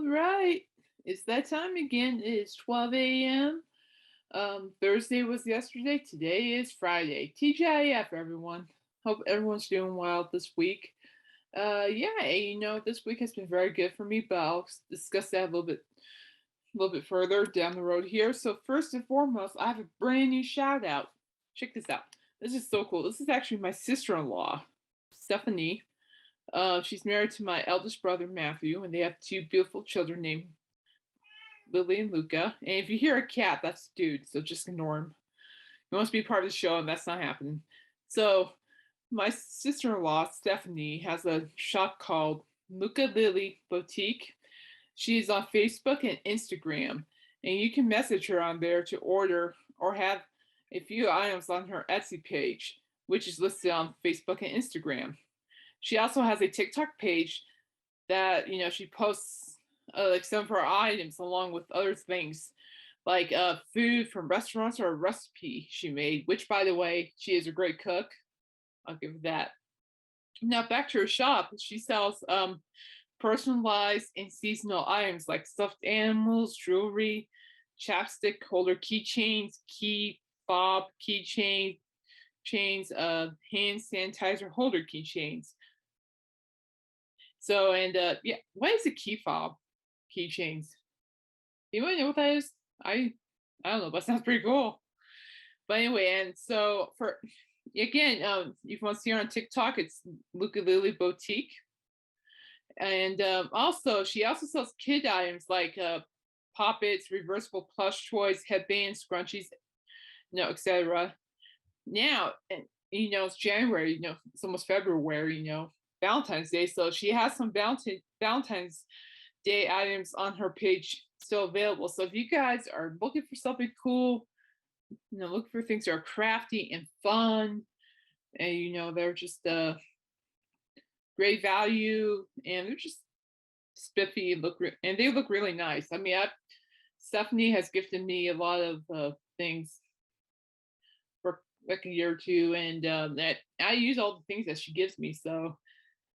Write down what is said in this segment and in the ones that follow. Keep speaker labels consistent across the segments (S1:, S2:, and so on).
S1: right. It's that time again. It is 12 a.m. Thursday was yesterday. Today is Friday. TGIF, everyone. Hope everyone's doing well this week. Yeah, this week has been very good for me, but I'll discuss that a little bit further down the road here. So first and foremost, I have a brand new shout out. Check this out. This is so cool. This is actually my sister-in-law, Stephanie. She's married to my eldest brother Matthew, and they have two beautiful children named Lily and Luca. And if you hear a cat, that's the dude, so just ignore him. He wants to be part of the show, and that's not happening. So my sister-in-law Stephanie has a shop called Luca Lily Boutique. She's on Facebook and Instagram, and you can message her on there to order or have a few items on her Etsy page, which is listed on Facebook and Instagram. She also has a TikTok page that she posts like some of her items along with other things like food from restaurants or a recipe she made, which by the way, she is a great cook. I'll give her that. Now back to her shop. She sells personalized and seasonal items like stuffed animals, jewelry, chapstick holder keychains, key fob keychain chains, hand sanitizer holder keychains. So and yeah, what is a key fob keychains? Anyone know what that is? I don't know, but it sounds pretty cool. But anyway, and so for again, if you want to see her on TikTok, it's Luca Lily Boutique. And also, she also sells kid items like poppets, reversible plush toys, headbands, scrunchies, etc. Now, and it's January. It's almost February. Valentine's Day. So she has some Valentine's Day items on her page still available. So if you guys are looking for something cool, look for things that are crafty and fun, and they're just great value, and they're just spiffy and they look really nice. I mean, Stephanie has gifted me a lot of things for like a year or two, and that I use all the things that she gives me. So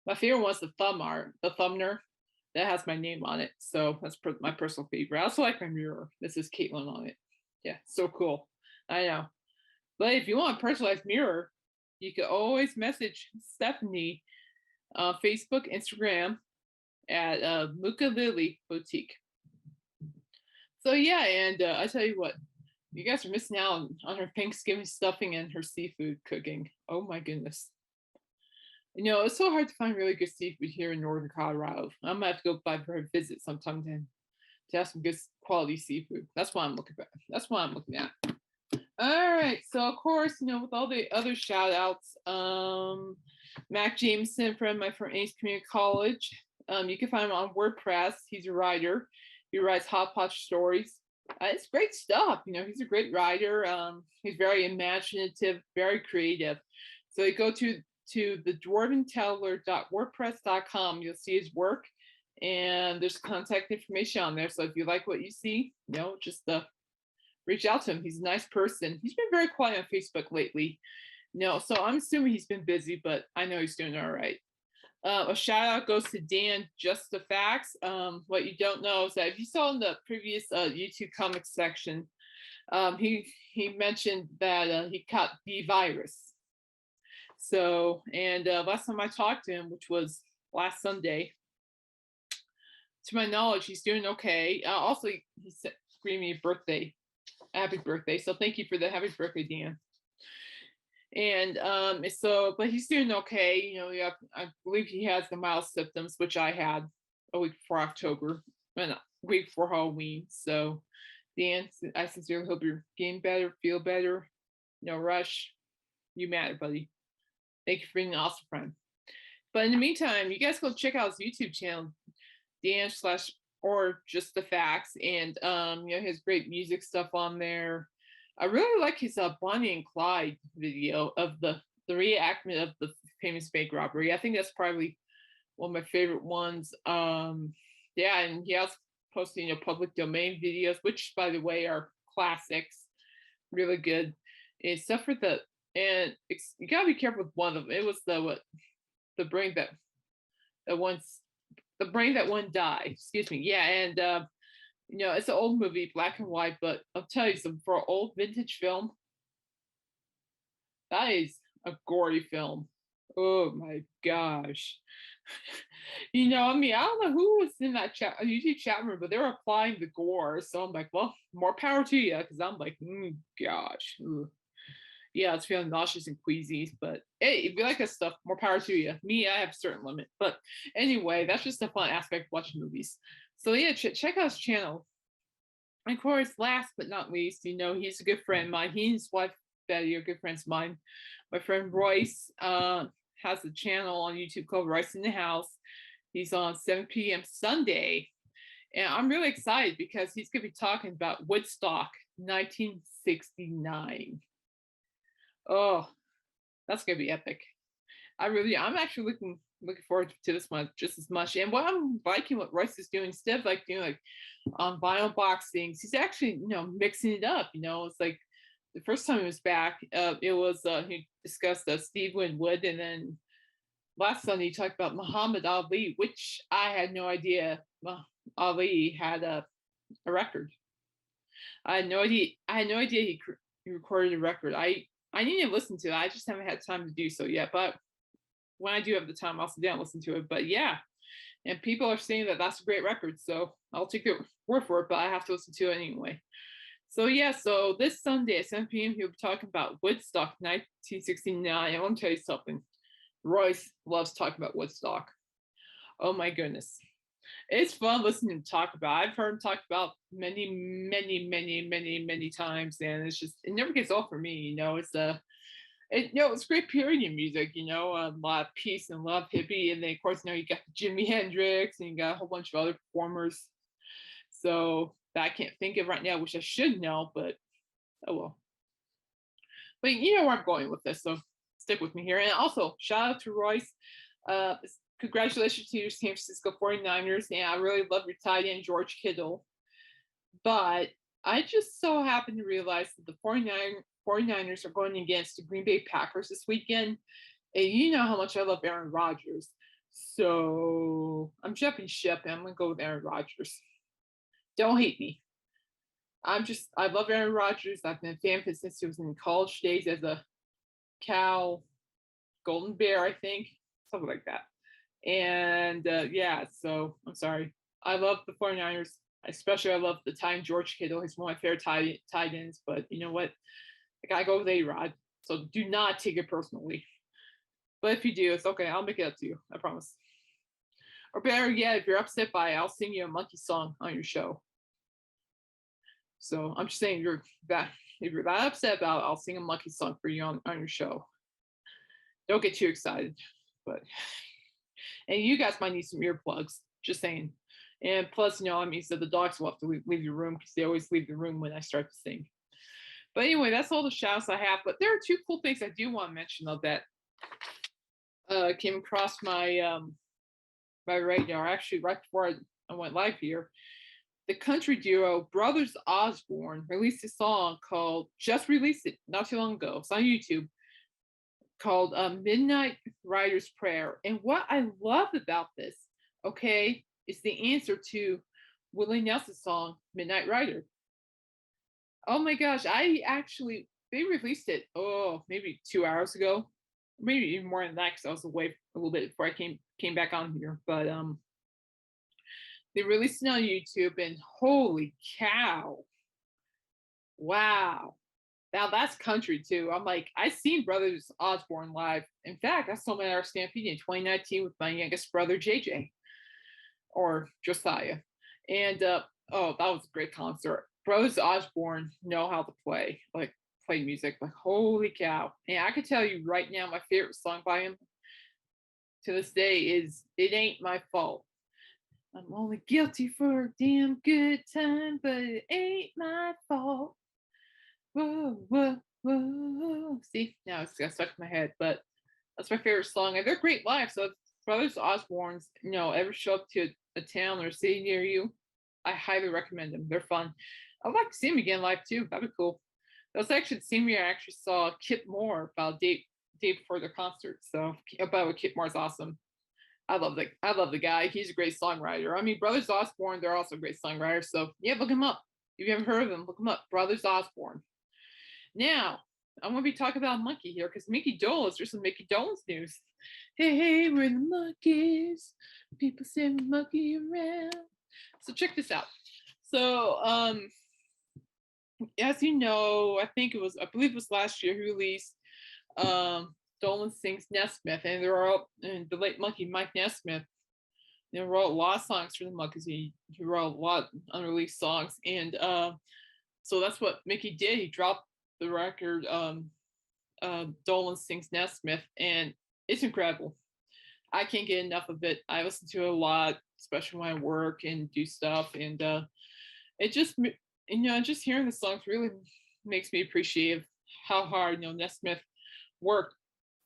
S1: my favorite one's the the thumbner that has my name on it. So that's my personal favorite. I also like my mirror. This is Caitlin on it. Yeah, so cool. I know. But if you want a personalized mirror, you can always message Stephanie Facebook, Instagram at Luca Lily Boutique. So yeah, and I tell you what, you guys are missing out on her Thanksgiving stuffing and her seafood cooking. Oh my goodness. It's so hard to find really good seafood here in northern Colorado. I'm gonna have to go by for a visit sometime to have some good quality seafood. That's what I'm looking at. That's what I'm looking at. All right. So of course, with all the other shout outs, Mac Jameson, friend of mine from Ames Community College. You can find him on WordPress. He's a writer. He writes hot potch stories. It's great stuff. He's a great writer. He's very imaginative, very creative. So you go to thedwarventeller.wordpress.com. You'll see his work, and there's contact information on there. So if you like what you see, just reach out to him. He's a nice person. He's been very quiet on Facebook lately. So I'm assuming he's been busy, but I know he's doing all right. A shout out goes to Dan, Just the Facts. What you don't know is that if you saw in the previous YouTube comics section, he mentioned that he caught the virus. So, and last time I talked to him, which was last Sunday, to my knowledge, he's doing okay. Also, he screamed me happy birthday. So thank you for the happy birthday, Dan. And but he's doing okay. I believe he has the mild symptoms, which I had a week before October, and a week before Halloween. So, Dan, I sincerely hope you're getting better, feel better. No rush. You matter, buddy. Thank you for being an awesome friend. But in the meantime, you guys go check out his YouTube channel, Dan / or Just the Facts, and his great music stuff on there. I really like his Bonnie and Clyde video of the reenactment of the famous bank robbery. I think that's probably one of my favorite ones. Yeah, and he also posting public domain videos, which by the way are classics, really good. Except for you gotta be careful with one of them. It was the bring that once The Brain That Wouldn't Die. Excuse me. Yeah, and it's an old movie, black and white, but I'll tell you some for an old vintage film, that is a gory film. Oh my gosh. I mean, I don't know who was in that YouTube chat room, but they were applying the gore. So I'm like, well, more power to you, because I'm like, gosh. Ugh. Yeah, it's feeling nauseous and queasy, but hey, if you like that stuff, more power to you. Me, I have a certain limit. But anyway, that's just a fun aspect of watching movies. So yeah, check out his channel. And of course, last but not least, he's a good friend of mine. He and his wife Betty are good friends of mine. My friend Royce has a channel on YouTube called Royce in the House. He's on 7 p.m. Sunday. And I'm really excited because he's going to be talking about Woodstock 1969. Oh, that's going to be epic. I'm actually looking forward to this one just as much. And what I'm liking what Royce is doing, instead of like doing like vinyl box things, he's actually mixing it up. It's like the first time he was back, it was he discussed Steve Winwood, and then last Sunday he talked about Muhammad Ali, which I had no idea Ali had a record. I had no idea. I had no idea he recorded a record. I need to listen to it. I just haven't had time to do so yet. But when I do have the time, I'll sit down and listen to it. But yeah, and people are saying that that's a great record, so I'll take their word for it. But I have to listen to it anyway. So yeah, so this Sunday at 7 p.m. he'll be talking about Woodstock 1969. And let me tell you something. Royce loves talking about Woodstock. Oh my goodness. It's fun listening to talk about. I've heard him talk about many, many, many, many, many times, and it never gets old for me. It's great period music. A lot of peace and love, hippie, and then of course you got Jimi Hendrix, and you got a whole bunch of other performers. So that I can't think of right now, which I should know, but oh well. But you know where I'm going with this, so stick with me here. And also, shout out to Royce. Congratulations to your San Francisco 49ers. And I really love your tight end, George Kittle. But I just so happened to realize that the 49ers are going against the Green Bay Packers this weekend. And you know how much I love Aaron Rodgers. So I'm jumping ship, and I'm going to go with Aaron Rodgers. Don't hate me. I love Aaron Rodgers. I've been a fan of him since he was in college days as a Cal Golden Bear, I think, something like that. And yeah, so I'm sorry. I love the 49ers. Especially, I love the time George Kittle. He's one of my favorite tight ends. But you know what? I gotta go with A-Rod. So do not take it personally. But if you do, it's okay. I'll make it up to you. I promise. Or better yet, if you're upset by it, I'll sing you a monkey song on your show. So I'm just saying, if you're that upset about it, I'll sing a monkey song for you on your show. Don't get too excited. But and you guys might need some earplugs. Just saying. And plus, so the dogs will have to leave the room because they always leave the room when I start to sing. But anyway, that's all the shouts I have. But there are two cool things I do want to mention of that came across my radar. Actually, right before I went live here, the country duo Brothers Osborne released a song just released it not too long ago. It's on YouTube, called Midnight Rider's Prayer. And what I love about this, okay, is the answer to Willie Nelson's song, Midnight Rider. Oh my gosh, they released it, maybe 2 hours ago, maybe even more than that, because I was away a little bit before I came back on here. But they released it on YouTube, and holy cow. Wow. Now that's country too. I'm like, I seen Brothers Osborne live. In fact, I saw them at our Stampede in 2019 with my youngest brother, JJ, or Josiah. And that was a great concert. Brothers Osborne know how to play music. Like, holy cow. And I could tell you right now, my favorite song by him to this day is It Ain't My Fault. I'm only guilty for a damn good time, but it ain't my fault. Whoa, whoa, whoa. See, now it's got stuck in my head, but that's my favorite song. And they're great live. So if Brothers Osbornes, ever show up to a town or a city near you, I highly recommend them. They're fun. I'd like to see them again live too. That'd be cool. That was actually the same year I actually saw Kip Moore about day before their concert. So, by the way, Kip Moore's awesome. I love the guy. He's a great songwriter. I mean, Brothers Osborne, they're also great songwriters. So yeah, look him up. If you haven't heard of them, look him up. Brothers Osborne. Now, I'm gonna be talking about Monkey here because Mickey Dolenz, there's some Mickey Dolenz news. Hey, hey, we're the monkeys. People say we monkey around. So check this out. So, as you know, I believe it was last year, he released Dolan Sings Nesmith, and the late Monkey Mike Nesmith, wrote a lot of songs for the Monkeys. He wrote a lot of unreleased songs, and so that's what Mickey did. He dropped the record, Dolan Sings Nesmith, and it's incredible. I can't get enough of it. I listen to it a lot, especially when I work and do stuff, and it just just hearing the songs really makes me appreciate how hard Nesmith worked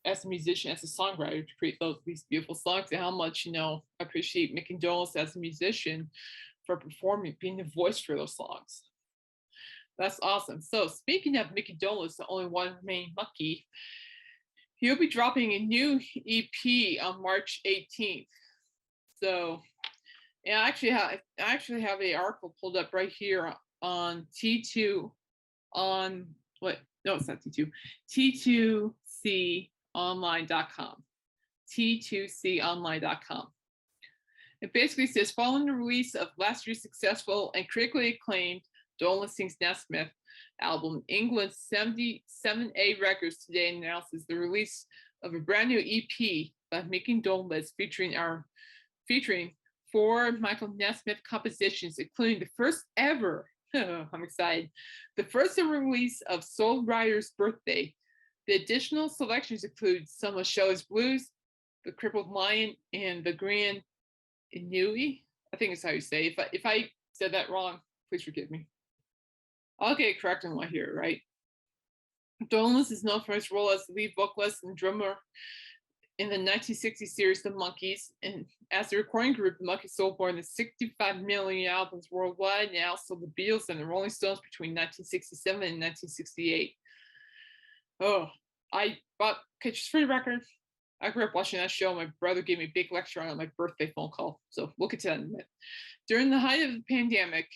S1: as a musician, as a songwriter, to create these beautiful songs, and how much I appreciate Mickey Dolenz as a musician for performing, being the voice for those songs. That's awesome. So speaking of Mickey Dolenz, the only one remaining Monkey, he'll be dropping a new EP on March 18th. So, and I actually have a article pulled up right here on T2 on what? No, it's not T2. T2Conline.com. T2Conline.com. It basically says, following the release of last year's successful and critically acclaimed Dolan Sings Nesmith album, England's 77A Records today announces the release of a brand new EP by Mickey Dolenz featuring 4 Michael Nesmith compositions, including the first ever, I'm excited, the first ever release of Soul Rider's Birthday. The additional selections include some of Shelley's Blues, The Crippled Lion, and The Grand Inui. I think it's how you say it. If I said that wrong, please forgive me. I'll get it corrected when I hear it right. Dolenz is known for his role as the lead vocalist and drummer in the 1960 series The Monkees, and as the recording group, the Monkees sold more than 65 million albums worldwide, and also the Beatles and the Rolling Stones between 1967 and 1968. Just for the record, I grew up watching that show. My brother gave me a big lecture on it at my birthday phone call, so we'll get to that in a minute. During the height of the pandemic,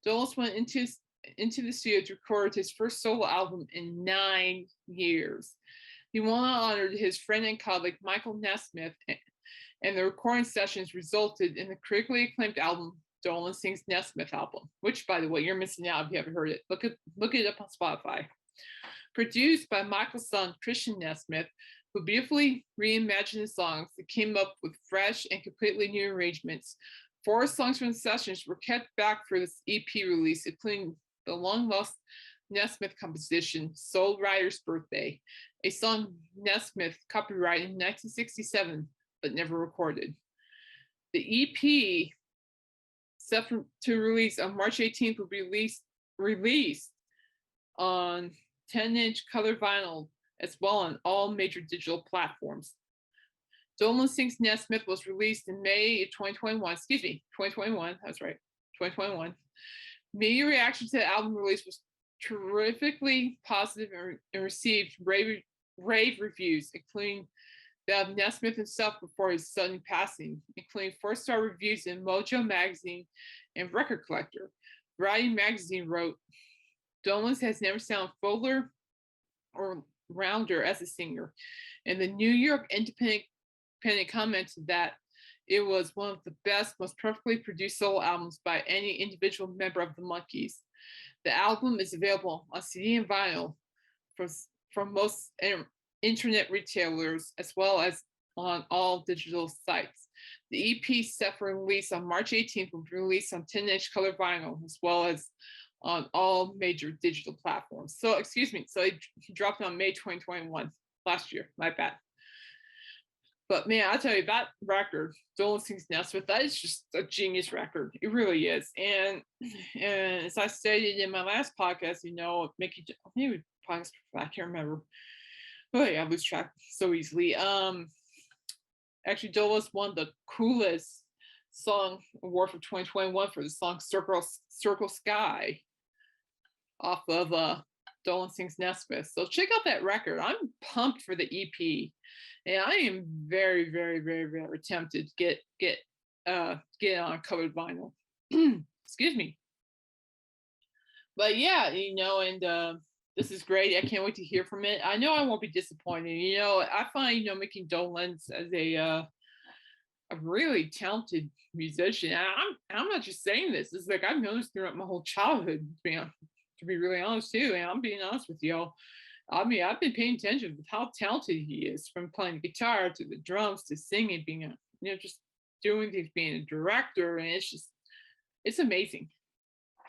S1: Dolenz went into the studio to record his first solo album in 9 years. He honored his friend and colleague Michael Nesmith, and the recording sessions resulted in the critically acclaimed album Dolan Sings Nesmith album, which, by the way, you're missing out if you haven't heard it. Look it up on Spotify. Produced by Michael's son Christian Nesmith, who beautifully reimagined the songs that came up with fresh and completely new arrangements. 4 songs from the sessions were kept back for this EP release, including the long-lost Nesmith composition, Soul Rider's Birthday, a song Nesmith copyrighted in 1967, but never recorded. The EP, set to release on March 18th, will be released on 10-inch color vinyl, as well on all major digital platforms. Dolan Sings Nesmith was released in May 2021, 2021, that's right, 2021. Media reaction to the album release was terrifically positive and received rave reviews, including that of Nesmith himself before his sudden passing, including 4-star reviews in Mojo Magazine and Record Collector. Variety Magazine wrote, Dolenz has never sounded fuller or rounder as a singer, and the New York Independent commented that it was one of the best, most perfectly produced solo albums by any individual member of the Monkees. The album is available on CD and vinyl from most internet retailers, as well as on all digital sites. The EP set for release on March 18th will be released on 10-inch color vinyl, as well as on all major digital platforms. So it dropped on May 2021, last year, my bad. But man, I'll tell you, that record, Dolan Sings Nesmith, that is just a genius record. It really is. And as I stated in my last podcast, Mickey, maybe podcast, I can't remember. Oh yeah, I lose track so easily. Actually, Dolenz won the coolest song award for 2021 for the song Circle Sky off of Dolan sings Nesmith. So check out that record. I'm pumped for the EP, and I am very, very, very, very tempted to get it on covered vinyl. Excuse me. But yeah, and this is great. I can't wait to hear from it. I know I won't be disappointed. I find making Dolan's as a really talented musician. And I'm not just saying this. It's like I've known this throughout my whole childhood. To be really honest too, and I'm being honest with y'all. I mean, I've been paying attention to how talented he is, from playing guitar to the drums to singing, being just doing things, being a director, and it's amazing.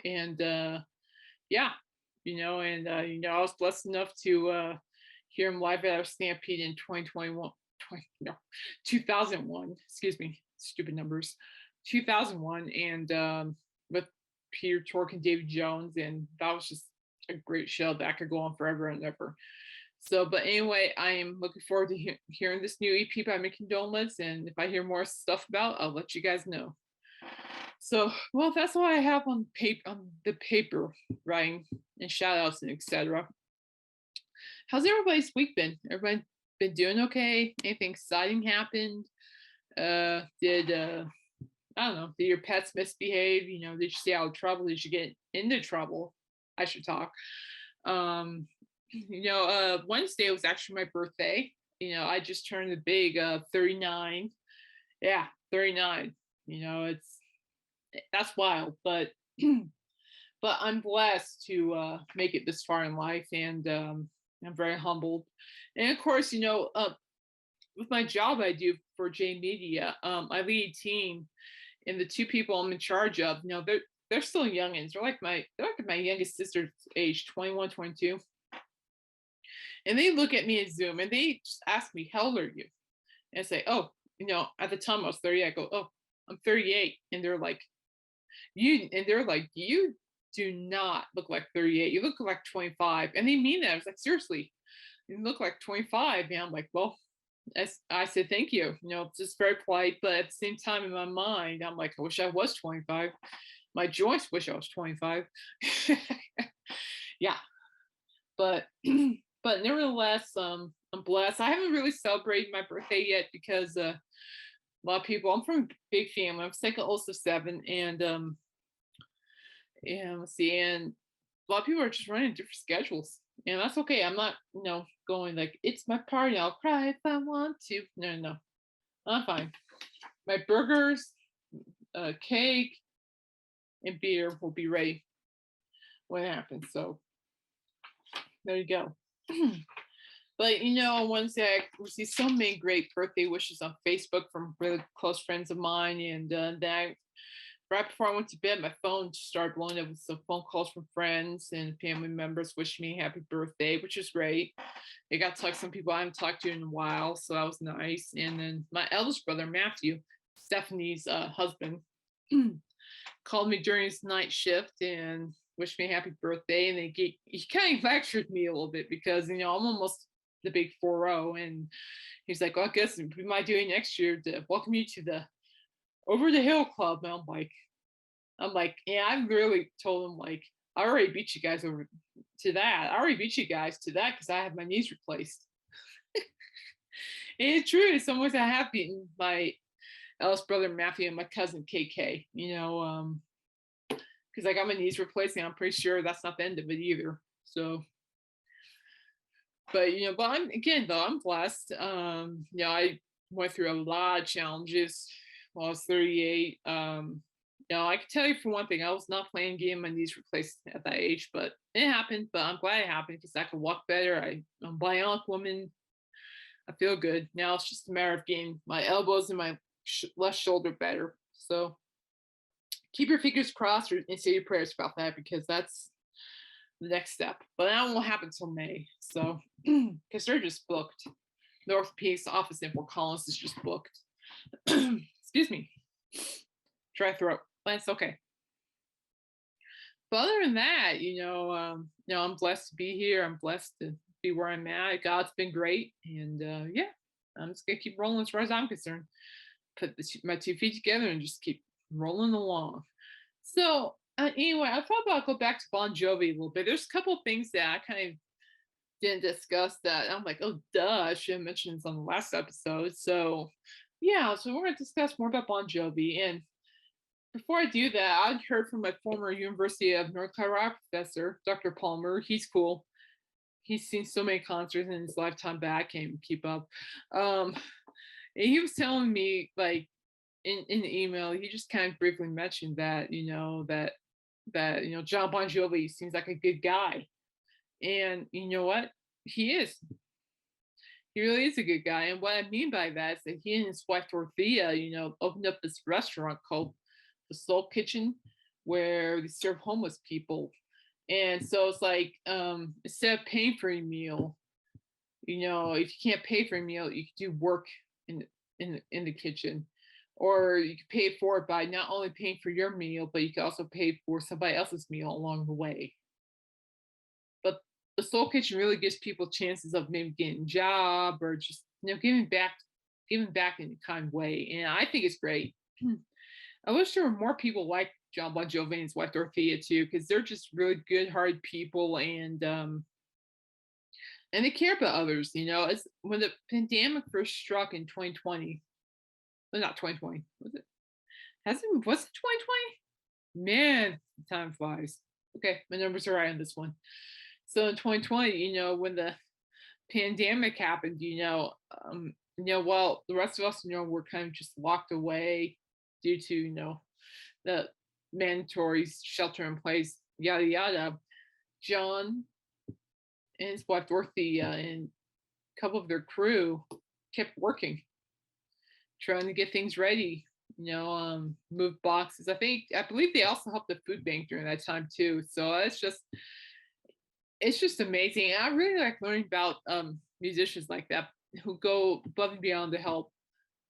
S1: And yeah, I was blessed enough to hear him live at our Stampede in 2021, 2001. Excuse me, stupid numbers. 2001, and with Peter Tork and David Jones, and that was just a great show that could go on forever and ever. So, but anyway, I am looking forward to hearing this new EP by Mickey Dolenz, and if I hear more stuff about, I'll let you guys know. So, well, that's what I have on the paper writing and shout outs and etc. How's everybody's week been? Everybody been doing okay? Anything exciting happened? Did I don't know, did your pets misbehave? Did you stay out of trouble? Did you get into trouble? I should talk. Wednesday was actually my birthday. I just turned the big 39. Yeah, 39. That's wild, but but I'm blessed to make it this far in life, and I'm very humbled. And of course, with my job I do for J Media, I lead a team, and the two people I'm in charge of, they're still youngins. They're like my youngest sister's age, 21, 22. And they look at me in Zoom and they just ask me, how old are you? And I say, oh, at the time I was 30. I go, oh, I'm 38. And they're like, you do not look like 38. You look like 25. And they mean that. I was like, seriously, you look like 25. And I'm like, well, I said, thank you. It's just very polite. But at the same time, in my mind, I'm like, I wish I was 25. My joints wish I was 25. Yeah. But but nevertheless, I'm blessed. I haven't really celebrated my birthday yet because a lot of people, I'm from a big family. I'm second oldest of seven, and let's see, and a lot of people are just running different schedules, and that's okay. I'm not, going like, it's my party, I'll cry if I want to. No, no, I'm fine. My burgers, cake, and beer will be ready when it happens. So there you go. But on Wednesday, I received so many great birthday wishes on Facebook from really close friends of mine, and then right before I went to bed, my phone started blowing up with some phone calls from friends and family members wishing me happy birthday, which is great. I got to talk to some people I haven't talked to in a while, so that was nice. And then my eldest brother, Matthew, Stephanie's husband, called me during his night shift and wished me a happy birthday. And he kind of lectured me a little bit because, I'm almost the big 4-0. And he's like, well, I guess we might do it next year to welcome you to the Over the Hill Club. And I'm like, yeah, I really told him, like, I already beat you guys over to that. I already beat you guys to that because I had my knees replaced. And it's true. In some ways, I have beaten my eldest brother Matthew and my cousin KK. Because I got my knees replaced, and I'm pretty sure that's not the end of it either. So, but I'm blessed. I went through a lot of challenges while I was 38. I can tell you for one thing, I was not planning getting my knees replaced at that age, but it happened. But I'm glad it happened because I could walk better. I'm a bionic woman. I feel good. Now it's just a matter of getting my elbows and my left shoulder better. So keep your fingers crossed and say your prayers about that, because that's the next step. But that won't happen until May. So, because they're just booked. The orthopedics office in Fort Collins is just booked. Excuse me. Dry throat. But it's okay. But other than that, I'm blessed to be here. I'm blessed to be where I'm at. God's been great. And yeah, I'm just going to keep rolling as far as I'm concerned. Put my 2 feet together and just keep rolling along. So Anyway, I thought about go back to Bon Jovi a little bit. There's a couple of things that I kind of didn't discuss that I'm like, oh, duh, I should have mentioned this on the last episode. So, yeah, so we're going to discuss more about Bon Jovi. And before I do that, I heard from my former University of North Carolina professor, Dr. Palmer. He's cool. He's seen so many concerts in his lifetime that I can't even keep up. Um, and he was telling me, like, in the email, he just kind of briefly mentioned that, John Bon Jovi seems like a good guy. And you know what? He is. He really is a good guy. And what I mean by that is that he and his wife Dorothea, opened up this restaurant called the Soul Kitchen where they serve homeless people. And so it's like, instead of paying for a meal, if you can't pay for a meal, you can do work in the kitchen. Or you can pay for it by not only paying for your meal, but you can also pay for somebody else's meal along the way. But the Soul Kitchen really gives people chances of maybe getting a job or just giving back in a kind of way. And I think it's great. I wish there were more people like John Bon Jovi and his wife Dorothea too, because they're just really good-hearted people, and they care about others. It's when the pandemic first struck in 2020. Well, not 2020, was it? Was it 2020? Man, time flies. Okay, my numbers are right on this one. So in 2020, when the pandemic happened, while the rest of us, were kind of just locked away due to, the mandatory shelter in place, yada yada. John and his wife Dorothy and a couple of their crew kept working, trying to get things ready. Move boxes. I believe they also helped the food bank during that time too. So it's just amazing. And I really like learning about musicians like that who go above and beyond to help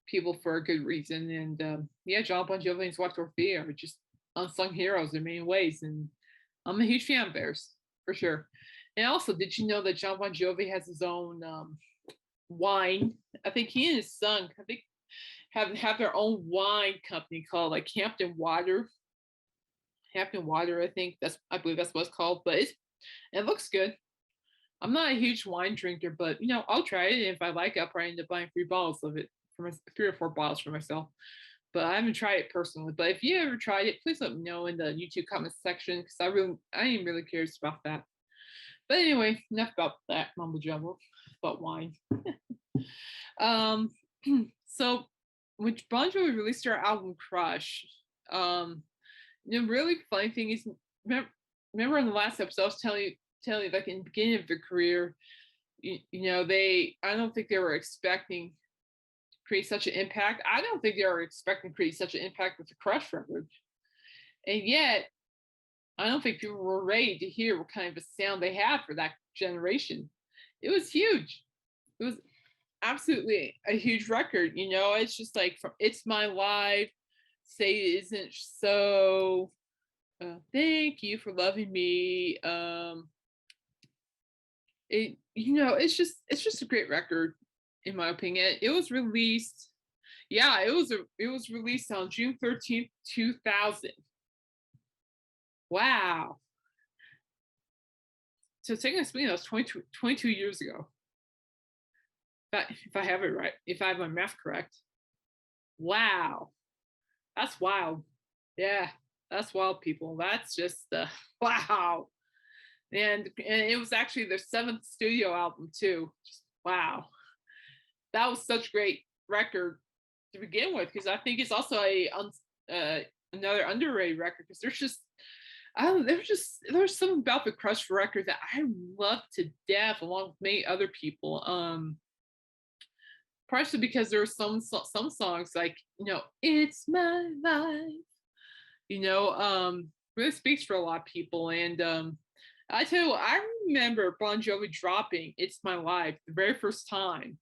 S1: people for a good reason. And yeah, John Bon Jovi and his wife Dorothea are just unsung heroes in many ways. And I'm a huge fan of theirs for sure. And also, did you know that John Bon Jovi has his own wine? I think he and his son, I think, have their own wine company called like Hampton Water. Hampton Water, I believe that's what it's called. But it looks good. I'm not a huge wine drinker, but I'll try it. And if I like it, I'll probably end up buying 3 bottles of it for 3 or 4 bottles for myself. But I haven't tried it personally. But if you ever tried it, please let me know in the YouTube comments section because I am really curious about that. But anyway, enough about that mumble jumble about wine. um, so when Bon Jovi released their album Crush, the really funny thing is, remember in the last episode I was telling you like in the beginning of their career, I don't think they were expecting to create such an impact. I don't think they were expecting to create such an impact with the Crush record. And yet, I don't think people were ready to hear what kind of a sound they had for that generation. It was huge. It was absolutely a huge record. It's just like from It's My Life, Say It Isn't So, Thank You for Loving Me. It's just a great record in my opinion. It was released. Yeah, it was released on June 13th, 2000. Wow. So taking a spin, that was 22 years ago. If I have it right, if I have my math correct. Wow. That's wild. Yeah, that's wild, people. That's just wow. And it was actually their 7th studio album too. Just wow. That was such a great record to begin with because I think it's also another underrated record because there's something about the Crush record that I love to death along with many other people. Partially because there are some songs like It's My Life, really speaks for a lot of people. And I tell you what, I remember Bon Jovi dropping It's My Life the very first time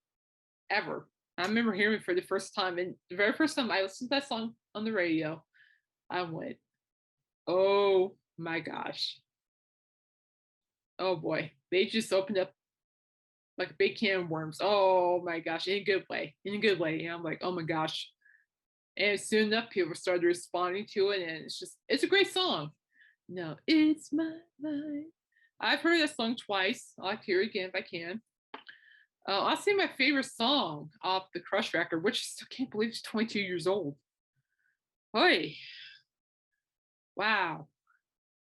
S1: ever. I remember hearing it for the first time, and the very first time I listened to that song on the radio, I went, oh my gosh. Oh boy. They just opened up like a big can of worms. Oh my gosh, in a good way. In a good way. And I'm like, oh my gosh. And soon enough, people started responding to it, and it's a great song. No, it's my life. I've heard that song twice. I'll like to hear it again if I can. I'll say my favorite song off the Crush record, which I still can't believe it's 22 years old. Boy, wow.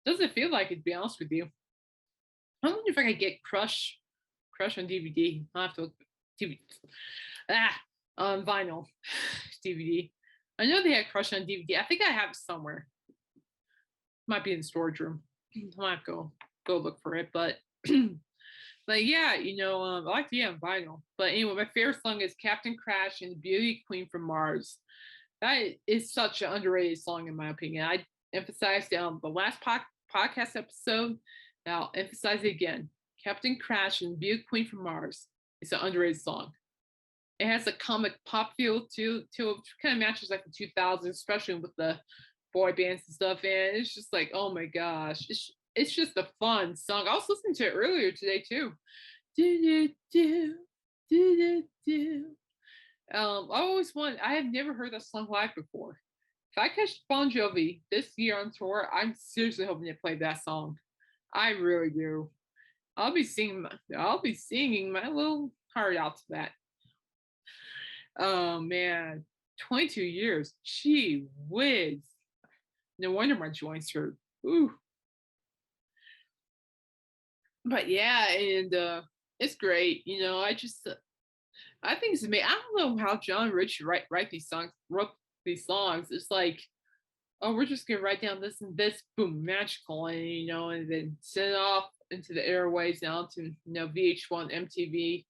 S1: Doesn't feel like it, to be honest with you. I wonder if I could get Crush on DVD. I'll have to look DVD. Ah, on vinyl DVD. I know they had Crush on DVD. I think I have it somewhere. Might be in the storage room. I might have to go look for it. But but yeah, I like to on vinyl. But anyway, my favorite song is Captain Crash and the Beauty Queen from Mars. That is such an underrated song in my opinion. I emphasized the last podcast episode. Now I'll emphasize it again. Captain Crash and the Beauty Queen from Mars. It's an underrated song. It has a comic pop feel to it, which kind of matches like the 2000s, especially with the boy bands and stuff. And it's just like, oh my gosh, it's just a fun song. I was listening to it earlier today too. Do do do do do do. I have never heard that song live before. If I catch Bon Jovi this year on tour, I'm seriously hoping to play that song. I really do. I'll be singing my little heart out to that. Oh man, 22 years. Gee whiz. No wonder my joints hurt. Ooh. But yeah, and it's great. I think it's amazing. I don't know how John Rich wrote these songs. It's like, oh, we're just gonna write down this and this, boom, magical, and and then send it off into the airways now to VH1, MTV,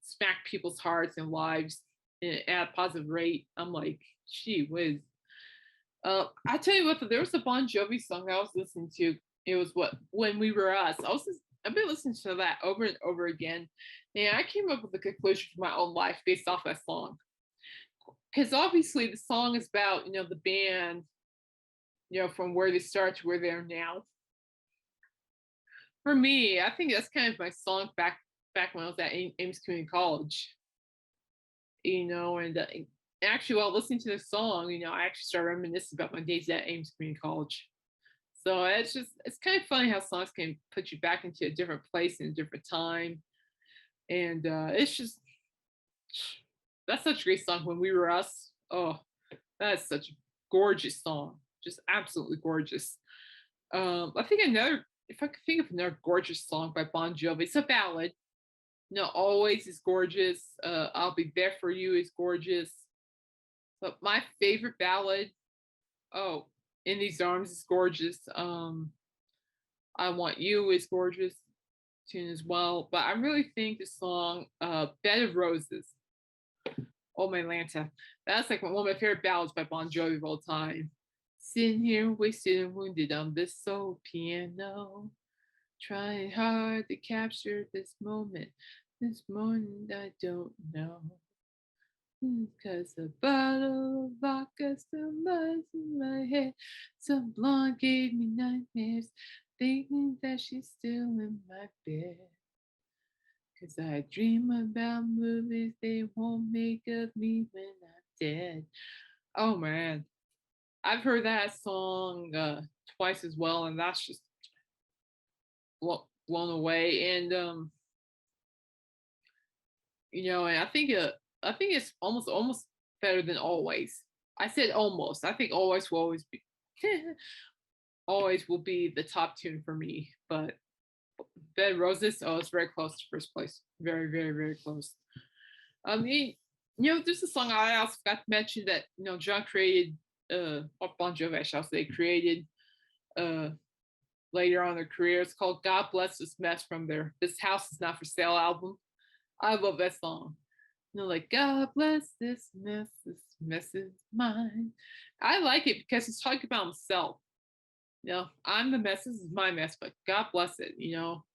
S1: smack people's hearts and lives at a positive rate. I'm like, gee whiz. I tell you what, there was a Bon Jovi song I was listening to. It was what When We Were Us. I've been listening to that over and over again, and I came up with a conclusion for my own life based off that song. Because obviously the song is about the band, from where they start to where they are now. For me, I think that's kind of my song back when I was at Ames Community College. And actually while listening to this song, I actually started reminiscing about my days at Ames Community College. So it's kind of funny how songs can put you back into a different place in a different time. And it's just that's such a great song. When We Were Us. Oh, that's such a gorgeous song. Just absolutely gorgeous. I think if I could think of another gorgeous song by Bon Jovi, it's a ballad. Always is gorgeous. I'll Be There For You is gorgeous. But my favorite ballad, oh, In These Arms is gorgeous. I Want You is gorgeous tune as well. But I really think the song Bed of Roses. Oh my Lanta. That's like one of my favorite ballads by Bon Jovi of all time. Sitting here wasted and wounded on this soul piano. Trying hard to capture this moment. This moment I don't know. Cause a bottle of vodka still lies in my head. Some blonde gave me nightmares, thinking that she's still in my bed. Cause I dream about movies they won't make of me when I'm dead. Oh man. I've heard that song twice as well, and that's just blown away. And and I think it's almost better than Always. I said almost. I think Always will always be always will be the top tune for me. But Bed Roses, oh, it's very close to first place. Very, very, very close. I mean, there's a song I also forgot to mention that John created or Bon Jovi, I shall say, created later on in their career. It's called God Bless This Mess from their This House Is Not For Sale album. I love that song. Like, God bless this mess is mine. I like it because he's talking about himself. I'm the mess, this is my mess, but God bless it.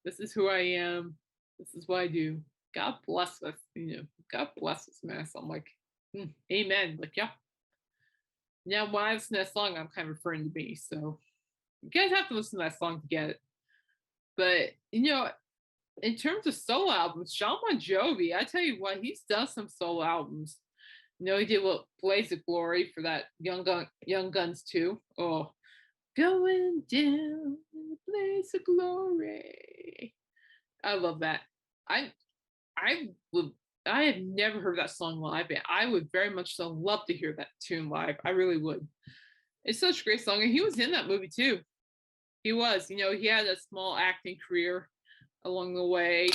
S1: This is who I am. This is what I do. God bless us, God bless this mess. I'm like, amen. Like, yeah. Now, when I listen to that song, I'm kind of referring to me. So you guys have to listen to that song to get it. But, in terms of solo albums, John Bon Jovi, I tell you what, he's done some solo albums. He did what Blaze of Glory for that Young Guns too. Oh, Going down in the place of glory. I love that. I I would I have never heard that song live, and I would very much so love to hear that tune live. I really would. It's such a great song, and he was in that movie too. He was, he had a small acting career along the way.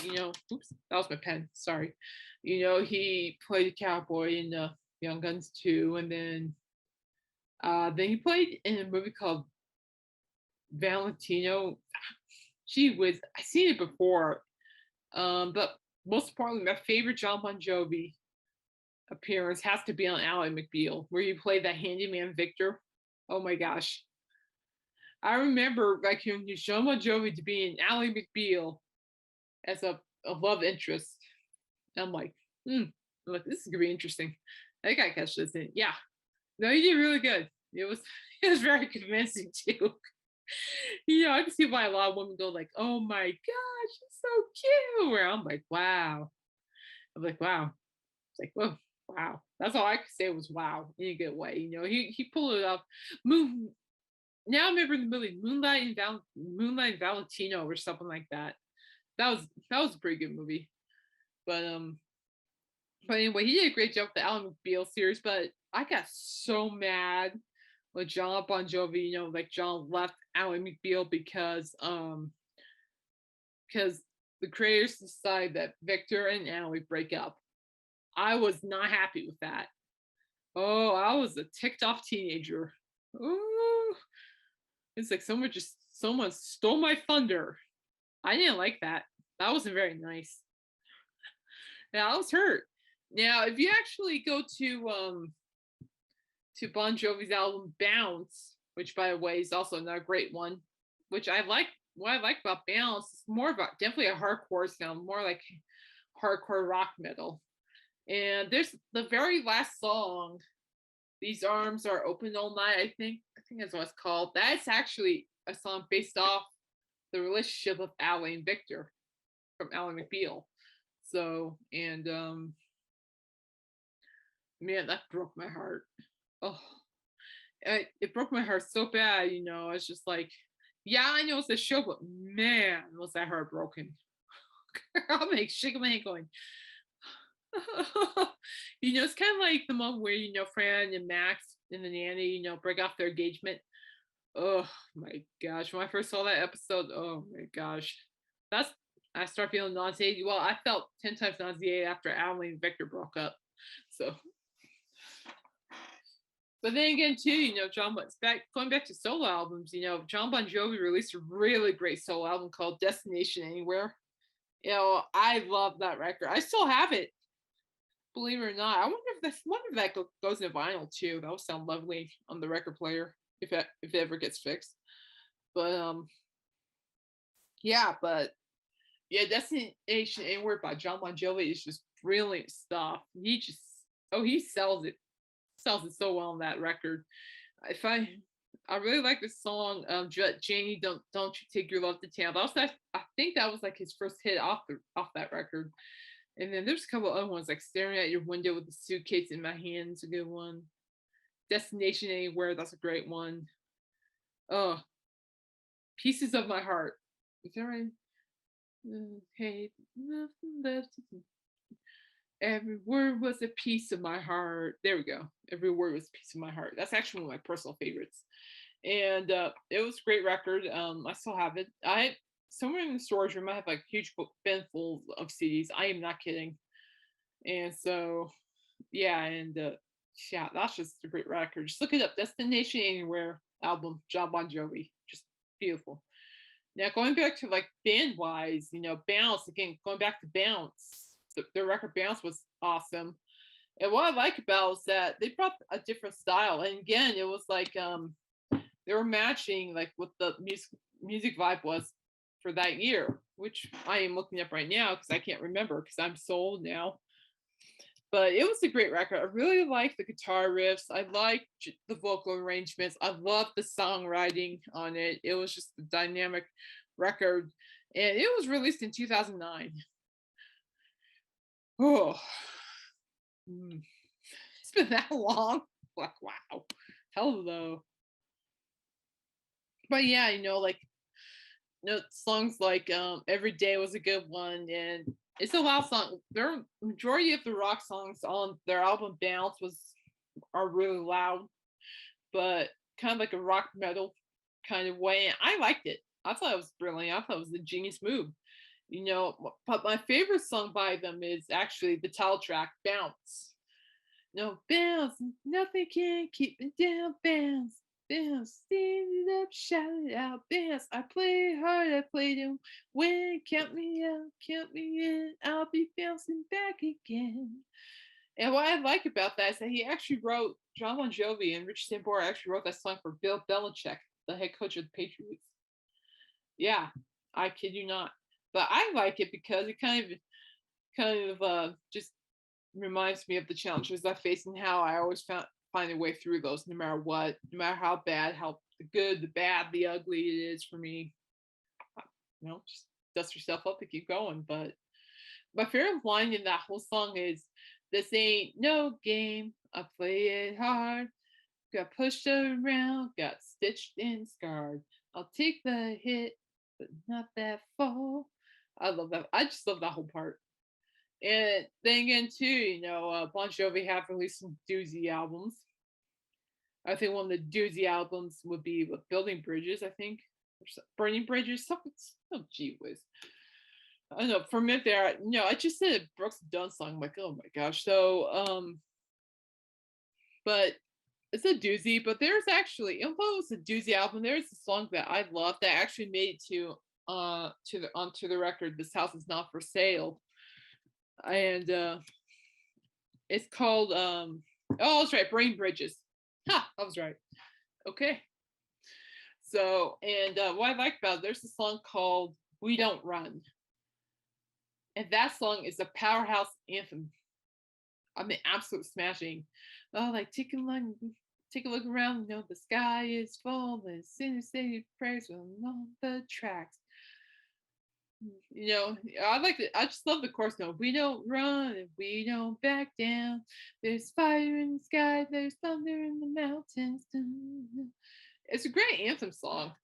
S1: Oops, that was my pen. Sorry. He played a cowboy in Young Guns too, and then he played in a movie called Valentino. Gee whiz, I've seen it before. But most importantly, my favorite John Bon Jovi appearance has to be on Ally McBeal, where he played that handyman Victor. Oh my gosh. I remember like when you John Bon Jovi to be in Ally McBeal as a love interest. I'm like, this is gonna be interesting. I think I catch this in. Yeah. No, you did really good. It was it was very convincing too. I can see why a lot of women go like, "Oh my gosh, she's so cute." Where I'm like, "Wow." I'm like, "Wow." It's like, "Whoa, wow." That's all I could say was "wow" in a good way. He pulled it off. Moon. Now I remember the movie Moonlight and Valentino or something like that. That was a pretty good movie. But anyway, he did a great job with the Alan McBeal series. But I got so mad with John Bon Jovi. Like John left Alan McBeal because the creators decided that Victor and Anna would break up. I was not happy with that. Oh, I was a ticked off teenager. Oh, it's like someone stole my thunder. I didn't like that. That wasn't very nice. Yeah, I was hurt. Now, if you actually go to Bon Jovi's album Bounce, which by the way is also another great one, which I like. What I like about Bounce is more about definitely a hardcore sound, more like hardcore rock metal. And there's the very last song, "These Arms Are Open All Night." I think that's what it's called. That's actually a song based off the relationship of Ally and Victor from Ally McBeal. So and man, that broke my heart. Oh, it broke my heart so bad. I was just like, yeah, I know it's a show, but man, was that heartbroken. I'm like shaking my head going, it's kind of like the moment where, Fran and Max and the nanny, break off their engagement. Oh my gosh. When I first saw that episode, oh my gosh. That's, I start feeling nauseated. Well, I felt 10 times nauseated after Alan and Victor broke up. So, but then again, too, John, going back to solo albums, John Bon Jovi released a really great solo album called Destination Anywhere. I love that record. I still have it, believe it or not. I wonder if that goes into vinyl too. That would sound lovely on the record player if it ever gets fixed. But yeah, Destination Anywhere by John Bon Jovi is just brilliant stuff. He sells it so well on that record. If I really like the song Janie, don't you take your love to town. I think that was like his first hit off that record. And then there's a couple other ones like Staring at Your Window with the Suitcase in My Hand's a good one. Destination Anywhere, that's a great one. Oh, Pieces of My Heart. Is that right? Hey, nothing left. Every word was a piece of my heart. There we go. Every word was a piece of my heart. That's actually one of my personal favorites. And it was a great record. I still have it. Somewhere in the storage room, I have like huge bin full of CDs. I am not kidding. And so, yeah, and yeah, that's just a great record. Just look it up. Destination Anywhere album, John Bon Jovi. Just beautiful. Now going back to like band wise, Bounce again. Going back to Bounce, the record Bounce was awesome. And what I like about is that they brought a different style. And again, it was like they were matching like what the music vibe was for that year, which I am looking up right now because I can't remember because I'm so old now. But it was a great record. I really liked the guitar riffs. I liked the vocal arrangements. I loved the songwriting on it. It was just a dynamic record. And it was released in 2009. Oh, it's been that long. Like, wow. Hello. But yeah, like songs like Every Day was a good one, and it's a loud song. Their majority of the rock songs on their album Bounce was are really loud, but kind of like a rock metal kind of way. And I liked it. I thought it was brilliant. I thought it was a genius move. But my favorite song by them is actually the title track, Bounce. No, bounce, nothing can keep me down, bounce. Bounce, stand it up, shout it out, bounce. I play hard, I play to win. Count me out, count me in. I'll be bouncing back again. And what I like about that is that he actually wrote John Bon Jovi and Rich Sambora actually wrote that song for Bill Belichick, the head coach of the Patriots. Yeah, I kid you not. But I like it because it kind of just reminds me of the challenges I face and how I always find a way through those, no matter what, no matter how bad, how the good, the bad, the ugly it is for me. Just dust yourself up and keep going. But my favorite line in that whole song is, "This ain't no game. I play it hard. Got pushed around, got stitched and scarred. I'll take the hit, but not that fall." I love that. I just love that whole part. And then again, too, Bon Jovi have released some doozy albums. I think one of the doozy albums would be with Building Bridges, I think. Burning Bridges, something. Oh, gee whiz. I don't know. For a minute there, I just said a Brooks Dunn song. I'm like, oh my gosh. So, but it's a doozy. But there's actually, although it's a doozy album, there's a song that I love that actually made it onto the record. This house is not for sale, and it's called oh, that's right, Brain Bridges. Ha, I was right. Okay. So, and what I like about it, there's a song called "We Don't Run," and that song is a powerhouse anthem. I mean, absolute smashing. Oh, like take a look around. The sky is falling. Sinners say prayers along the tracks. I like it. I just love the chorus. No, we don't run and we don't back down. There's fire in the sky. There's thunder in the mountains. It's a great anthem song.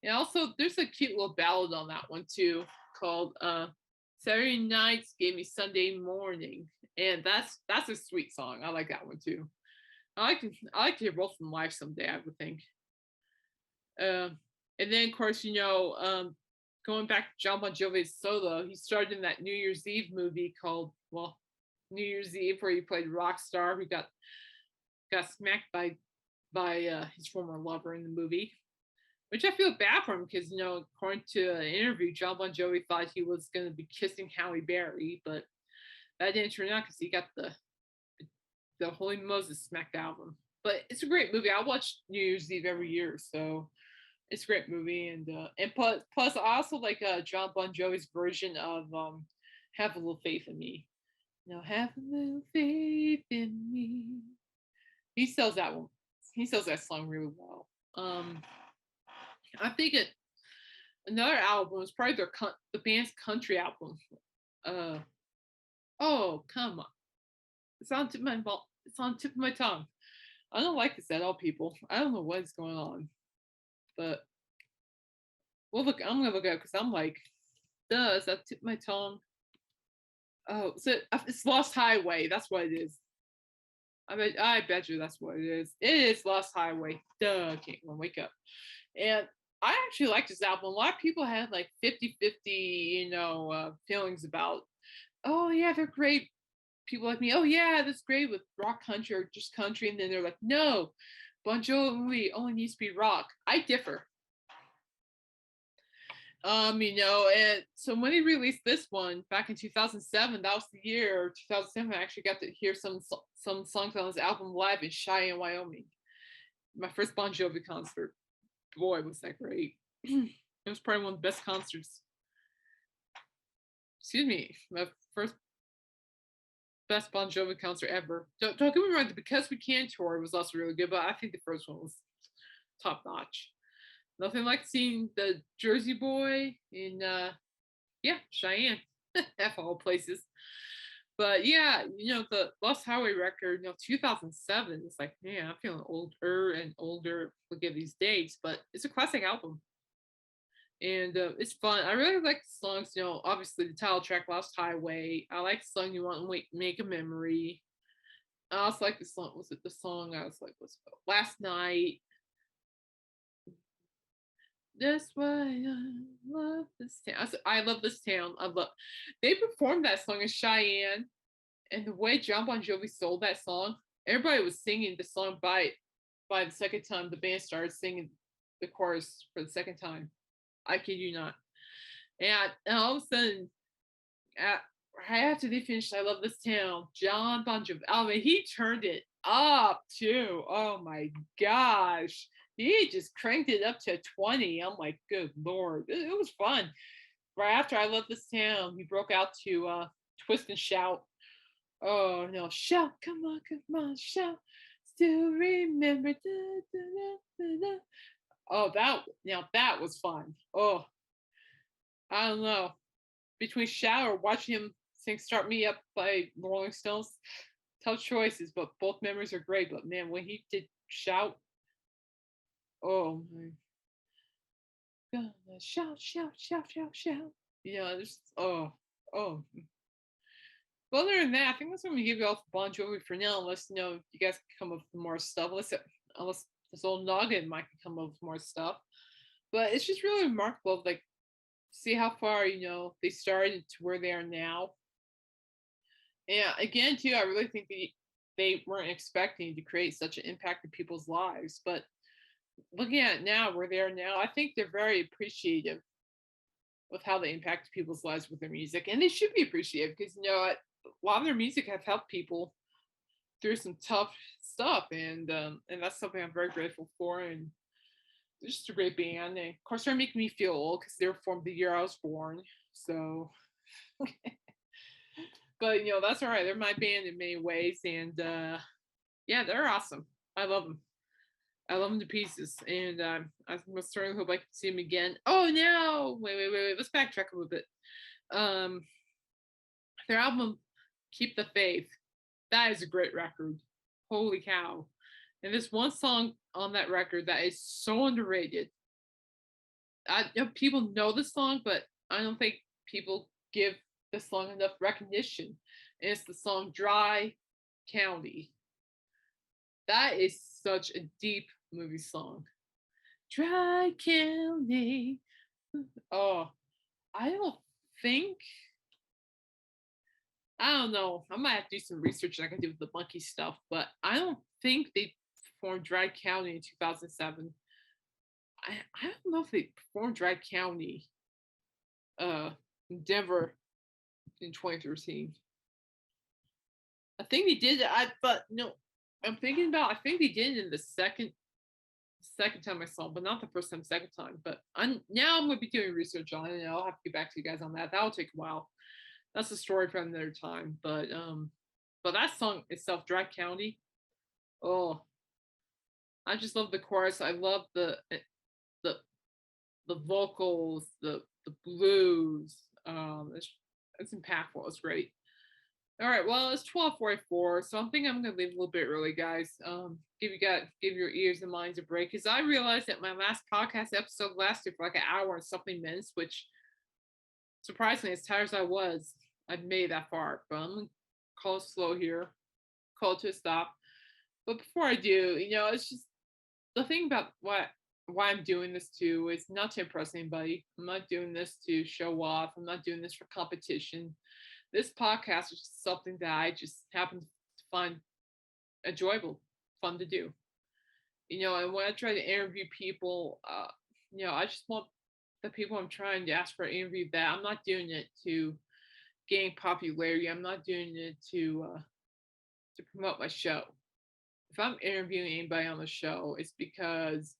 S1: And also, there's a cute little ballad on that one too, called "Saturday Nights Gave Me Sunday Morning," and that's a sweet song. I like that one too. I like to hear both of them live someday. I would think. And then, of course, going back to John Bon Jovi's solo, he starred in that New Year's Eve movie called, well, New Year's Eve, where he played rock star who got smacked by his former lover in the movie, which I feel bad for him because, according to an interview, John Bon Jovi thought he was going to be kissing Halle Berry, but that didn't turn out because he got the Holy Moses smacked out of him. But it's a great movie. I watch New Year's Eve every year, so it's a great movie. And plus I also like John Bon Jovi's version of "Have a Little Faith in Me." Have a little faith in me. He sells that one. He sells that song really well. I think another album is probably the band's country album. Oh, come on. It's on tip of my tongue. I don't like this at all, people. I don't know what is going on. But I'm gonna look at it because I'm like, does that tip my tongue? Oh, so it's Lost Highway. That's what it is. I bet you that's what it is. It is Lost Highway. Duh, can't even wake up. And I actually like this album. A lot of people had like 50-50, feelings about, oh yeah, they're great. People like me, oh yeah, that's great with rock country or just country. And then they're like, no, Bon Jovi only needs to be rock. I differ. And so when he released this one back in 2007, that was the year 2007. I actually got to hear some songs on his album live in Cheyenne, Wyoming. My first Bon Jovi concert. Boy, was that great! It was probably one of the best concerts. Excuse me, my first best Bon Jovi concert ever. Don't get me wrong, the Because We Can tour was also really good, but I think the first one was top notch. Nothing like seeing the Jersey Boy in Cheyenne, F all places. But yeah, the Lost Highway record, 2007. It's like, man, I'm feeling older and older. Look at these dates, but it's a classic album, and it's fun. I really like the songs. Obviously the title track, "Lost Highway." I like the song "You Want to Make a Memory." I also like the song. Was it the song I was like, "Was Last Night?" That's why I love this town. I love this town. I love. They performed that song in Cheyenne, and the way John Bon Jovi sold that song, everybody was singing the song by the second time the band started singing the chorus for the second time. I kid you not. And all of a sudden, at, right after they finished "I Love This Town," John Bon Jovi, I mean, he turned it up too. Oh my gosh. He just cranked it up to 20. I'm like, good Lord. It was fun. Right after "I Love This Town," he broke out to Twist and Shout. Oh no, shout, come on, shout. Still remember. Da, da, da, da, da. Oh, that was fun. Oh, I don't know. Between shout or watching him sing "Start Me Up" by the Rolling Stones, tough choices, but both memories are great. But man, when he did shout, oh my God, shout, shout, shout, shout, shout. Just oh. But other than that, I think that's what I'm gonna give you all for Bon Jovi for now. Unless you guys can come up with more stuff. Unless this old noggin might come up with more stuff. But it's just really remarkable, like see how far they started to where they are now. And again, too, I really think they weren't expecting to create such an impact in people's lives. But looking at it now, where they are now, I think they're very appreciative of how they impact people's lives with their music, and they should be appreciative because a lot of their music have helped people through some tough stuff, and that's something I'm very grateful for. And they're just a great band. And of course, they're making me feel old because they were formed the year I was born. So, but that's all right. They're my band in many ways, and yeah, they're awesome. I love them. I love them to pieces, and I most certainly hope I can see them again. Oh no! Wait. Let's backtrack a little bit. Um, their album "Keep the Faith." That is a great record. Holy cow! And there's one song on that record that is so underrated. People know the song, but I don't think people give the song enough recognition. And it's the song "Dry County." That is such a deep movie song. Dry County. Oh, I don't think. I don't know. I might have to do some research like I did with the monkey stuff, but I don't think they performed Dry County in 2007. I don't know if they performed Dry County in Denver in 2013. I think they did. But no, I'm thinking about. I think they did it in the second time I saw them, but not the first time, second time. But I'm going to be doing research on it, and I'll have to get back to you guys on that. That'll take a while. That's a story for another time. But that song itself, "Dry County." Oh, I just love the chorus. I love the the vocals, the blues. It's impactful. It's great. All right, well, it's 12:44, so I'm thinking I'm gonna leave a little bit early, guys. Give your ears and minds a break, because I realized that my last podcast episode lasted for like an hour and something minutes, which surprisingly, as tired as I was, I'd made it that far. But I'm gonna call it slow here, call it to a stop. But before I do, it's just the thing about why I'm doing this too is not to impress anybody. I'm not doing this to show off. I'm not doing this for competition. This podcast is just something that I just happen to find enjoyable, fun to do. And when I try to interview people, I just want the people I'm trying to ask for an interview that I'm not doing it to gain popularity. I'm not doing it to promote my show. If I'm interviewing anybody on the show, it's because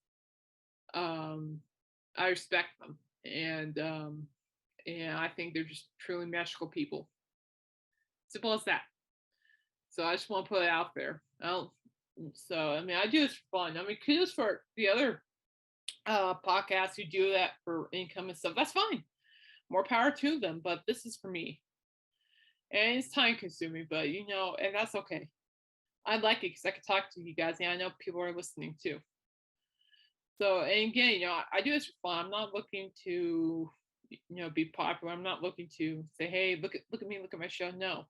S1: I respect them, and I think they're just truly magical people. Simple as that. So I just want to put it out there. So I mean, I do this for fun. I mean, kudos for the other podcasts who do that for income and stuff. That's fine. More power to them. But this is for me. and it's time consuming, but and that's okay. I like it because I can talk to you guys, and I know people are listening too. So, and again, I do this for fun. I'm not looking to, be popular. I'm not looking to say, hey, look at me, look at my show. No,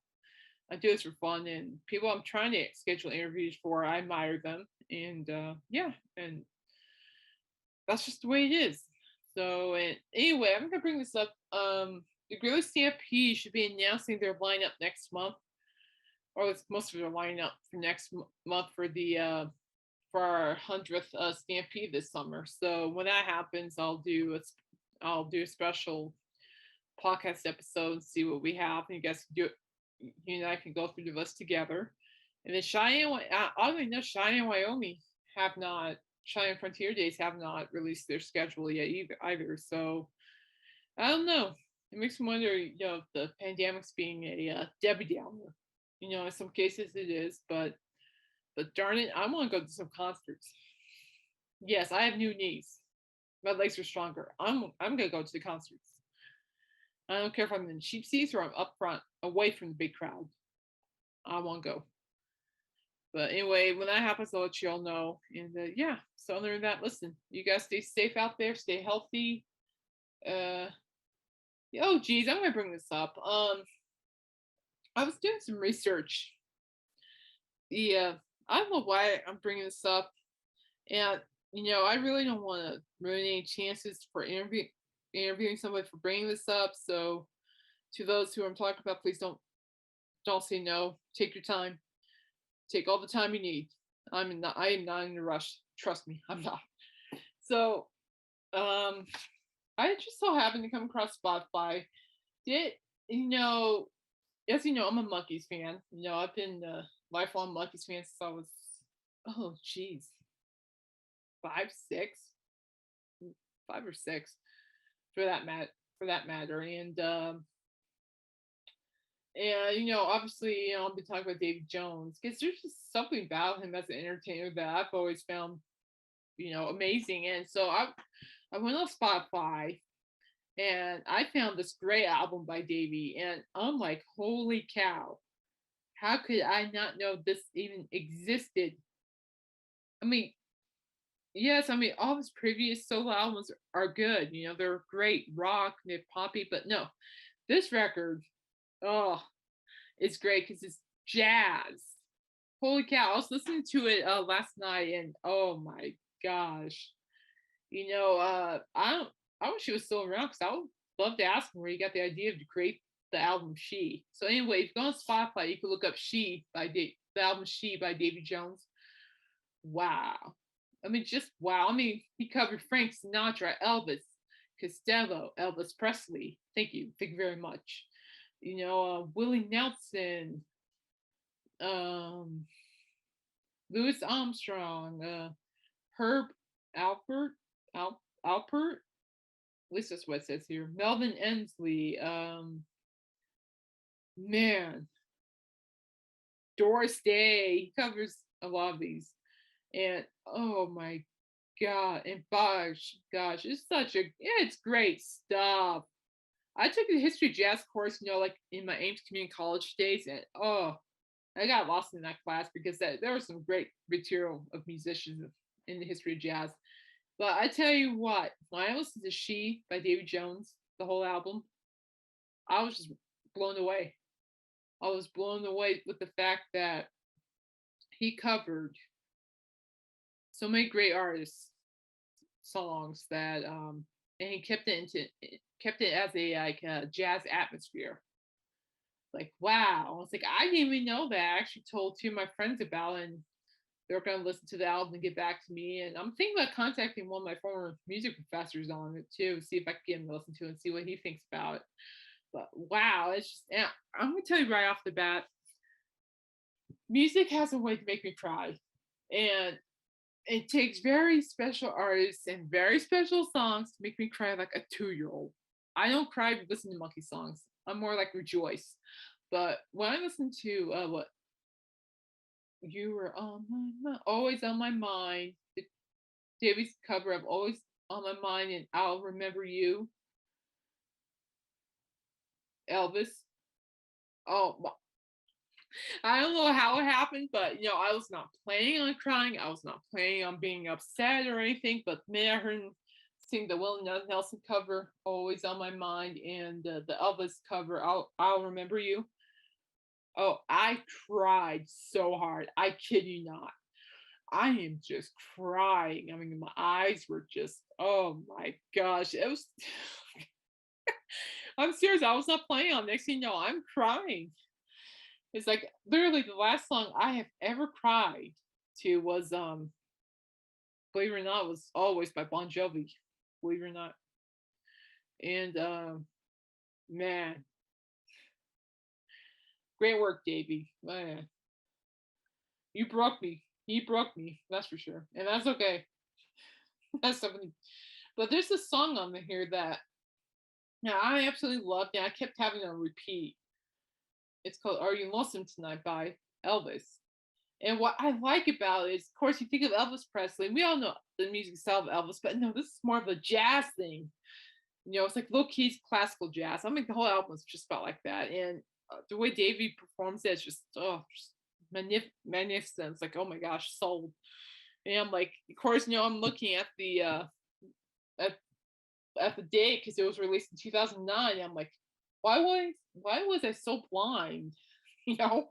S1: I do this for fun, and people I'm trying to schedule interviews for, I admire them, and yeah, and that's just the way it is. So, and anyway, I'm gonna bring this up. The Gorilla Stampede should be announcing their lineup next month, or it's most of their lineup for next month for our 100th Stampede this summer. So when that happens, I'll do a special podcast episode and see what we have, and you guys can do it. You and I can go through the list together. And then oddly enough, Cheyenne, Wyoming have not. Cheyenne Frontier Days have not released their schedule yet either. So I don't know. It makes me wonder, if the pandemic's being a Debbie Downer. In some cases it is, but darn it, I want to go to some concerts. Yes, I have new knees. My legs are stronger. I'm gonna go to the concerts. I don't care if I'm in cheap seats or I'm up front, away from the big crowd. I want to go. But anyway, when that happens, I'll let you all know. And yeah, so other than that, listen, you guys stay safe out there, stay healthy. Uh, oh, geez, I'm gonna bring this up. I was doing some research. Yeah, I don't know why I'm bringing this up, and I really don't want to ruin any chances for interviewing somebody for bringing this up. So, to those who I'm talking about, please don't say no. Take your time. Take all the time you need. I am not in a rush. Trust me, I'm not. So, I just so happened to come across Spotify. Did as you know, I'm a Monkeys fan. I've been a lifelong Monkeys fan since I was, oh, geez, 5, 6, 5 or 6, for that matter. And obviously, I've been talking about David Jones because there's just something about him as an entertainer that I've always found, amazing. And so I went on Spotify and I found this great album by Davey, and I'm like, holy cow, how could I not know this even existed? I mean, yes, I mean all his previous solo albums are good. They're great rock, they're poppy, but no, this record, oh, it's great because it's jazz. Holy cow! I was listening to it last night, and oh my gosh, I wish he was still around because I would love to ask him where he got the idea to create the album She. So anyway, if you go on Spotify, you can look up the album She by Davy Jones. Wow. I mean, just wow. I mean, he covered Frank Sinatra, Elvis, Costello, Elvis Presley. Thank you very much. Willie Nelson, um, Louis Armstrong, Herb Alpert, Alpert. At least that's what it says here. Melvin Ensley, man, Doris Day. He covers a lot of these, and oh my god, and gosh, it's great stuff. I took a history of jazz course, like in my Ames Community College days, and oh, I got lost in that class because there was some great material of musicians in the history of jazz. But I tell you what, when I listened to She by Davy Jones, the whole album, I was just blown away. I was blown away with the fact that he covered so many great artists' songs that and he kept it as a like a jazz atmosphere. Like wow. I was like, I didn't even know that. I actually told two of my friends about it, and they're going to listen to the album and get back to me. And I'm thinking about contacting one of my former music professors on it too, see if I can get him to listen to it and see what he thinks about it. But wow, it's just, and I'm going to tell you right off the bat, music has a way to make me cry. And it takes very special artists and very special songs to make me cry like a 2-year-old. I don't cry listening to Monkey songs. I'm more like rejoice. But when I listen to what you were on my mind, always on my mind, the Davies cover of Always on My Mind and I'll Remember You, Elvis. Oh, I don't know how it happened, but I was not planning on crying. I was not planning on being upset or anything. But man, I heard him sing the Willie Nelson cover, always on my mind, and the Elvis cover, I'll remember you. Oh, I cried so hard. I kid you not. I am just crying. I mean, my eyes were just, oh my gosh. It was, I'm serious. I was not planning on. Next thing you know, I'm crying. It's like literally the last song I have ever cried to was believe it or not, was Always by Bon Jovi. Believe it or not. And man, great work, Davey. Man, you broke me. He broke me, that's for sure. And that's okay. That's something. But there's a song on here that I absolutely loved and I kept having on repeat. It's called Are You Lonesome Tonight by Elvis. And what I like about it is, of course, you think of Elvis Presley, and we all know the music style of Elvis, but no, this is more of a jazz thing. It's like low key classical jazz. I mean, the whole album is just about like that. And the way Davey performs it is just magnificent. It's like, oh my gosh, sold. And I'm like, of course, I'm looking at the at, at the date because it was released in 2009. I'm like, why was I so blind? you know,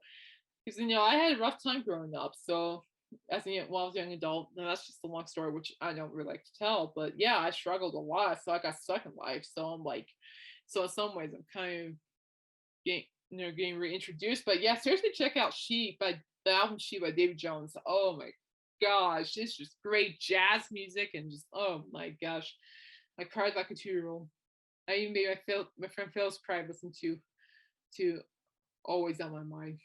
S1: because I had a rough time growing up. So as when I was a young adult, and that's just a long story, which I don't really like to tell. But yeah, I struggled a lot, so I got stuck in life. So I'm like, so in some ways, I'm kind of getting reintroduced. But yeah, seriously, check out "She" by the album "She" by David Jones. Oh my gosh, it's just great jazz music, and just oh my gosh, I cried like a 2-year old. I even made my friend Phil's cry listen to "Always on My Mind."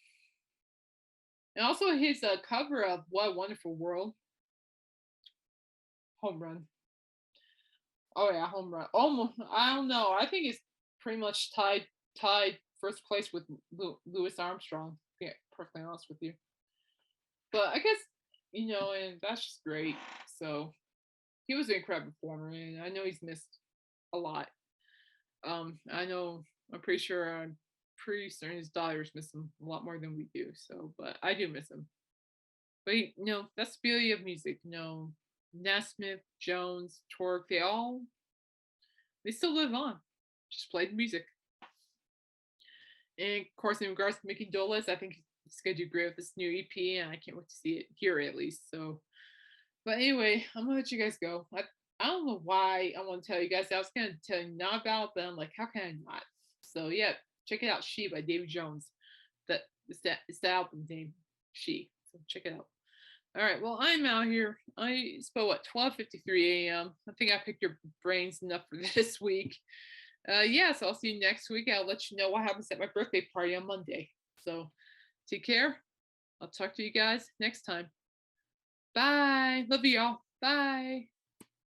S1: And also his cover of "What a Wonderful World," home run. Oh yeah, home run. Almost. I don't know. I think it's pretty much tied first place with Louis Armstrong. To be perfectly honest with you, but I guess and that's just great. So he was an incredible performer, and I know he's missed a lot. I know. I'm pretty sure. I'm pretty certain his daughters miss him a lot more than we do. So, but I do miss him. But that's the beauty of music. Nesmith, Jones, Torque, they still live on. Just play the music. And of course, in regards to Mickey Dolenz, I think he's gonna do great with this new EP, and I can't wait to see it, hear it at least. So, but anyway, I'm gonna let you guys go. I don't know why I want to tell you guys. I was gonna tell you not about, but I'm like, how can I not? So yeah, check it out. She by David Jones. It's the album name. She. So check it out. All right. Well, I'm out here. It's about what 12:53 a.m. I think I picked your brains enough for this week. Yeah. So I'll see you next week. I'll let you know what happens at my birthday party on Monday. So take care. I'll talk to you guys next time. Bye. Love you all. Bye.